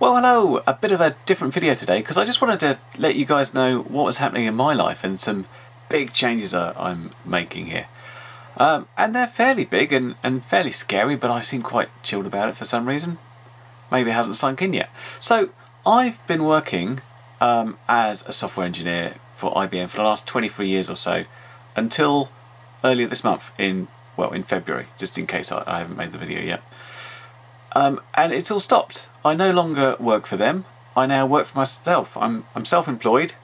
Well, hello, a bit of a different video today because I just wanted to let you guys know what was happening in my life and some big changes I'm making here. And they're fairly big and fairly scary, but I seem quite chilled about it for some reason. Maybe it hasn't sunk in yet. So I've been working as a software engineer for IBM for the last 23 years or so until earlier this month in February, just in case I haven't made the video yet. And it's all stopped. I no longer work for them. I now work for myself. I'm self-employed,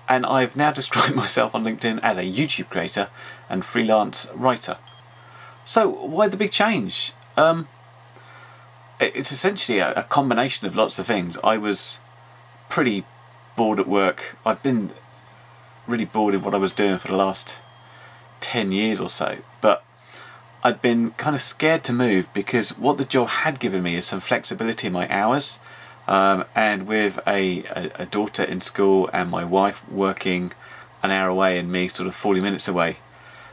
and I've now described myself on LinkedIn as a YouTube creator and freelance writer. So why the big change? It's essentially a combination of lots of things. I was pretty bored at work. I've been really bored in what I was doing for the last 10 years or so, but I'd been kind of scared to move because what the job had given me is some flexibility in my hours, and with a daughter in school and my wife working an hour away and me sort of 40 minutes away,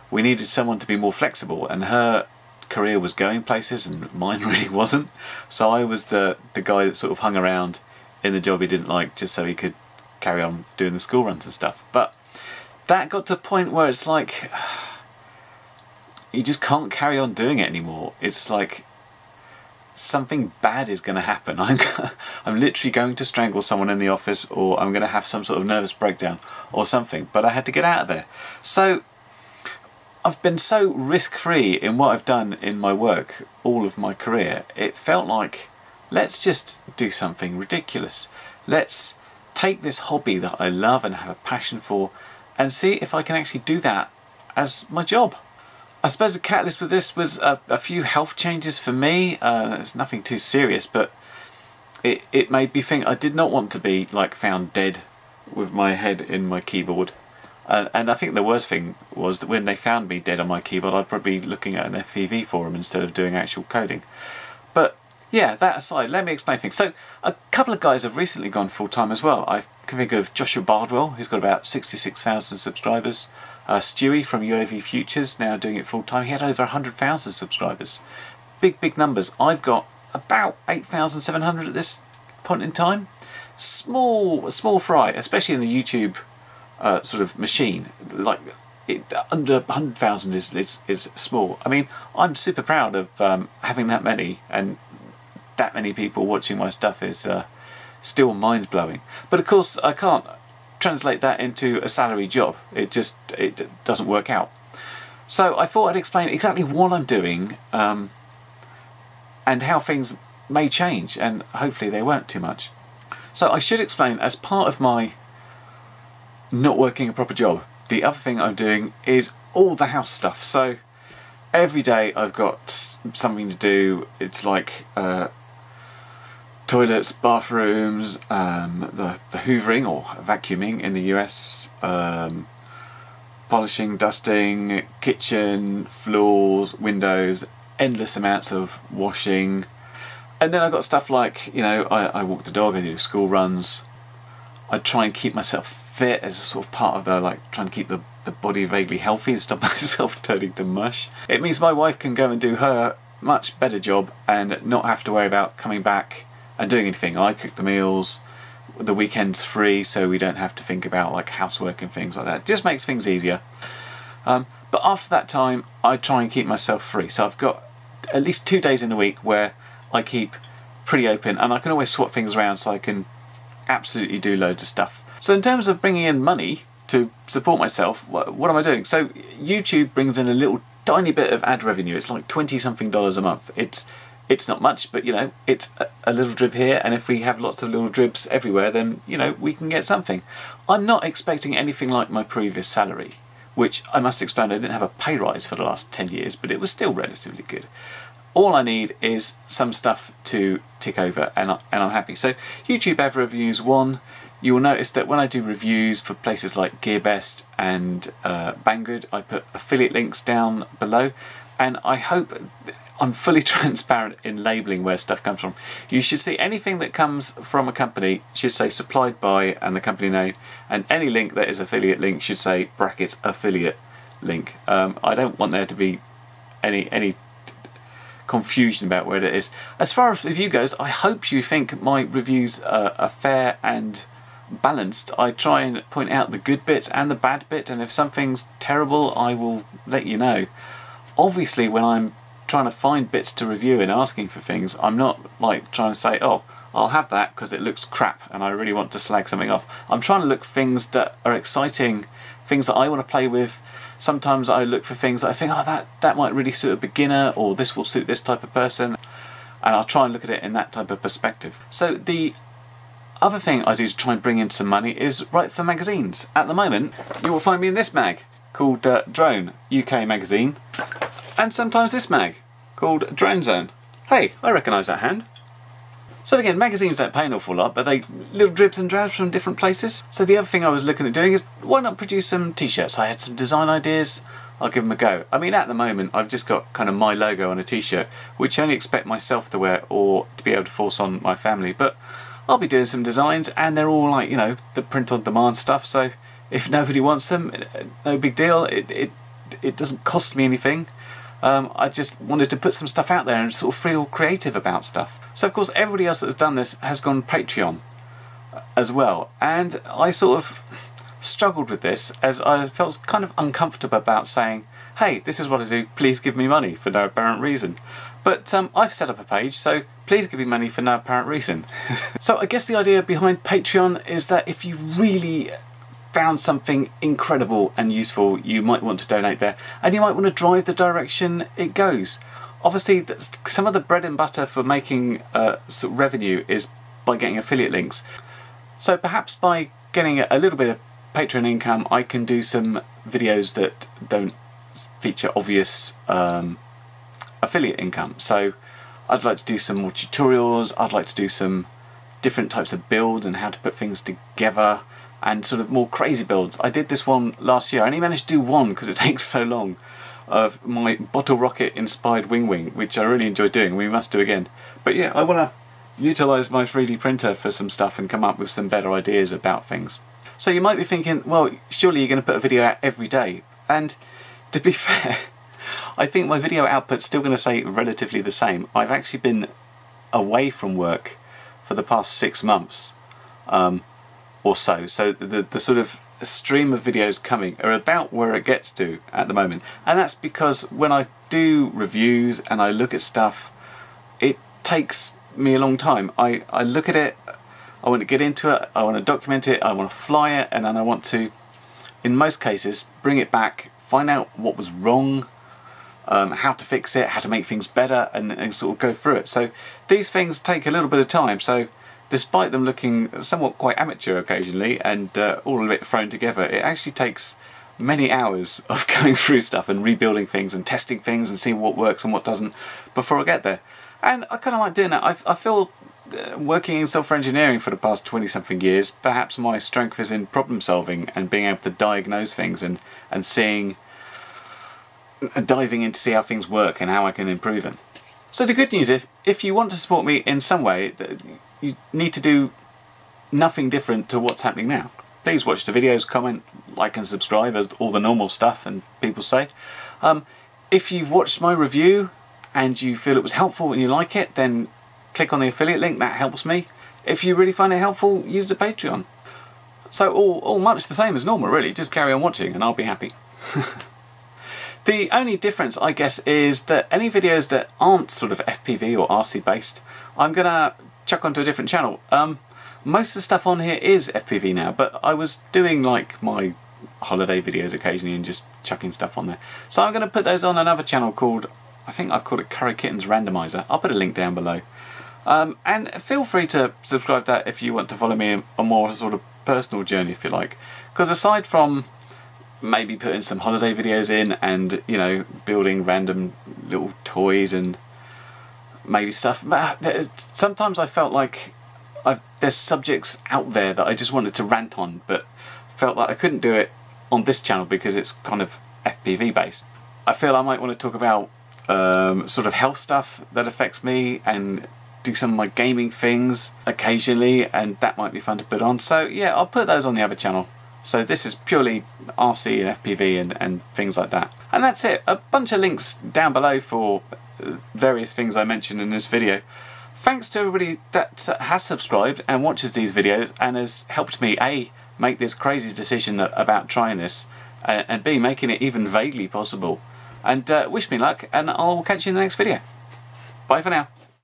we needed someone to be more flexible, and her career was going places and mine really wasn't. So I was the guy that sort of hung around in the job he didn't like just so he could carry on doing the school runs and stuff. But that got to a point where it's like you just can't carry on doing it anymore. It's like something bad is going to happen. I'm literally going to strangle someone in the office, or I'm going to have some sort of nervous breakdown or something, but I had to get out of there. So I've been so risk-free in what I've done in my work all of my career, it felt like, let's just do something ridiculous. Let's take this hobby that I love and have a passion for and see if I can actually do that as my job. I suppose the catalyst with this was a few health changes for me. It's nothing too serious, but it made me think I did not want to be like found dead with my head in my keyboard. And I think the worst thing was that when they found me dead on my keyboard, I'd probably be looking at an FPV forum instead of doing actual coding. But yeah, that aside, let me explain things. So a couple of guys have recently gone full-time as well. I can think of Joshua Bardwell, who's got about 66,000 subscribers. Stewie from UAV Futures, now doing it full-time. He had over 100,000 subscribers. Big numbers. I've got about 8,700 at this point in time. Small fry, especially in the YouTube sort of machine. Like under 100,000 is small. I mean, I'm super proud of having that many, and that many people watching my stuff is still mind-blowing. But of course I can't translate that into a salary job. It doesn't work out. So I thought I'd explain exactly what I'm doing and how things may change, and hopefully they won't too much. So I should explain, as part of my not working a proper job, the other thing I'm doing is all the house stuff. So every day I've got something to do. It's like toilets, bathrooms, the hoovering or vacuuming in the US, polishing, dusting, kitchen, floors, windows, endless amounts of washing. And then I've got stuff like, you know, I walk the dog, I do school runs. I try and keep myself fit as a sort of part of the, like, trying to keep the body vaguely healthy and stop myself turning to mush. It means my wife can go and do her much better job and not have to worry about coming back and doing anything. I cook the meals, the weekend's free, so we don't have to think about like housework and things like that. It just makes things easier. But after that time, I try and keep myself free. So I've got at least 2 days in a week where I keep pretty open, and I can always swap things around so I can absolutely do loads of stuff. So in terms of bringing in money to support myself, what am I doing? So YouTube brings in a little tiny bit of ad revenue. It's like $20-something a month. It's not much, but you know, it's a little drip here, and if we have lots of little drips everywhere, then you know, we can get something. I'm not expecting anything like my previous salary, which I must explain, I didn't have a pay rise for the last 10 years, but it was still relatively good. All I need is some stuff to tick over, and I'm happy. So YouTube ad reviews 1. You will notice that when I do reviews for places like GearBest and Banggood, I put affiliate links down below, and I hope I'm fully transparent in labelling where stuff comes from. You should see anything that comes from a company should say supplied by and the company name, and any link that is affiliate link should say brackets affiliate link. I don't want there to be any confusion about where it is. As far as review goes, I hope you think my reviews are fair and balanced. I try and point out the good bit and the bad bit, and if something's terrible I will let you know. Obviously when I'm trying to find bits to review and asking for things, I'm not like trying to say, oh, I'll have that because it looks crap and I really want to slag something off. I'm trying to look for things that are exciting, things that I want to play with. Sometimes I look for things that I think, oh, that might really suit a beginner, or this will suit this type of person, and I'll try and look at it in that type of perspective. So the other thing I do to try and bring in some money is write for magazines. At the moment you will find me in this mag called Drone UK magazine, and sometimes this mag called Drone Zone. Hey, I recognise that hand. So again, magazines don't pay an awful lot, but they little dribs and drabs from different places. So the other thing I was looking at doing is, why not produce some t-shirts? I had some design ideas, I'll give them a go. I mean, at the moment I've just got kind of my logo on a t-shirt, which I only expect myself to wear or to be able to force on my family, but I'll be doing some designs, and they're all like, you know, the print on demand stuff, so if nobody wants them, no big deal. It doesn't cost me anything. I just wanted to put some stuff out there and sort of feel creative about stuff. So of course everybody else that has done this has gone Patreon as well, and I sort of struggled with this as I felt kind of uncomfortable about saying, hey, this is what I do, please give me money for no apparent reason. But I've set up a page, so please give me money for no apparent reason. So I guess the idea behind Patreon is that if you really found something incredible and useful, you might want to donate there, and you might want to drive the direction it goes. Obviously some of the bread and butter for making sort of revenue is by getting affiliate links. So perhaps by getting a little bit of Patreon income I can do some videos that don't feature obvious affiliate income. So I'd like to do some more tutorials, I'd like to do some different types of builds and how to put things together, and sort of more crazy builds. I did this one last year. I only managed to do one because it takes so long, of my bottle rocket inspired wing, which I really enjoy doing. We must do again. But yeah, I want to utilise my 3D printer for some stuff and come up with some better ideas about things. So you might be thinking, well, surely you're going to put a video out every day. And to be fair, I think my video output's still going to stay relatively the same. I've actually been away from work for the past 6 months or so. So the sort of stream of videos coming are about where it gets to at the moment. And that's because when I do reviews and I look at stuff, it takes me a long time. I look at it, I want to get into it, I want to document it, I want to fly it, and then I want to, in most cases, bring it back, find out what was wrong, how to fix it, how to make things better, and sort of go through it. So these things take a little bit of time. So despite them looking somewhat quite amateur occasionally and all a bit thrown together, it actually takes many hours of going through stuff and rebuilding things and testing things and seeing what works and what doesn't before I get there. And I kind of like doing that. I feel working in software engineering for the past 20-something years, perhaps my strength is in problem solving and being able to diagnose things and seeing, diving in to see how things work and how I can improve them. So the good news is, if you want to support me in some way, you need to do nothing different to what's happening now. Please watch the videos, comment, like and subscribe, as all the normal stuff and people say. If you've watched my review and you feel it was helpful and you like it, then click on the affiliate link, that helps me. If you really find it helpful, use the Patreon. So all much the same as normal really, just carry on watching and I'll be happy. The only difference, I guess, is that any videos that aren't sort of FPV or RC based, I'm gonna chuck onto a different channel. Most of the stuff on here is FPV now, but I was doing like my holiday videos occasionally and just chucking stuff on there. So I'm gonna put those on another channel called, I think I've called it Curry Kittens Randomizer. I'll put a link down below. And feel free to subscribe to that if you want to follow me on a more sort of personal journey, if you like. Because aside from maybe putting some holiday videos in and, you know, building random little toys and maybe stuff, sometimes I felt like there's subjects out there that I just wanted to rant on, but felt like I couldn't do it on this channel because it's kind of FPV based. I feel I might want to talk about sort of health stuff that affects me and do some of my gaming things occasionally, and that might be fun to put on. So yeah, I'll put those on the other channel. So this is purely RC and FPV and things like that. And that's it. A bunch of links down below for various things I mentioned in this video. Thanks to everybody that has subscribed and watches these videos and has helped me A, make this crazy decision about trying this, and B, making it even vaguely possible. And wish me luck, and I'll catch you in the next video. Bye for now.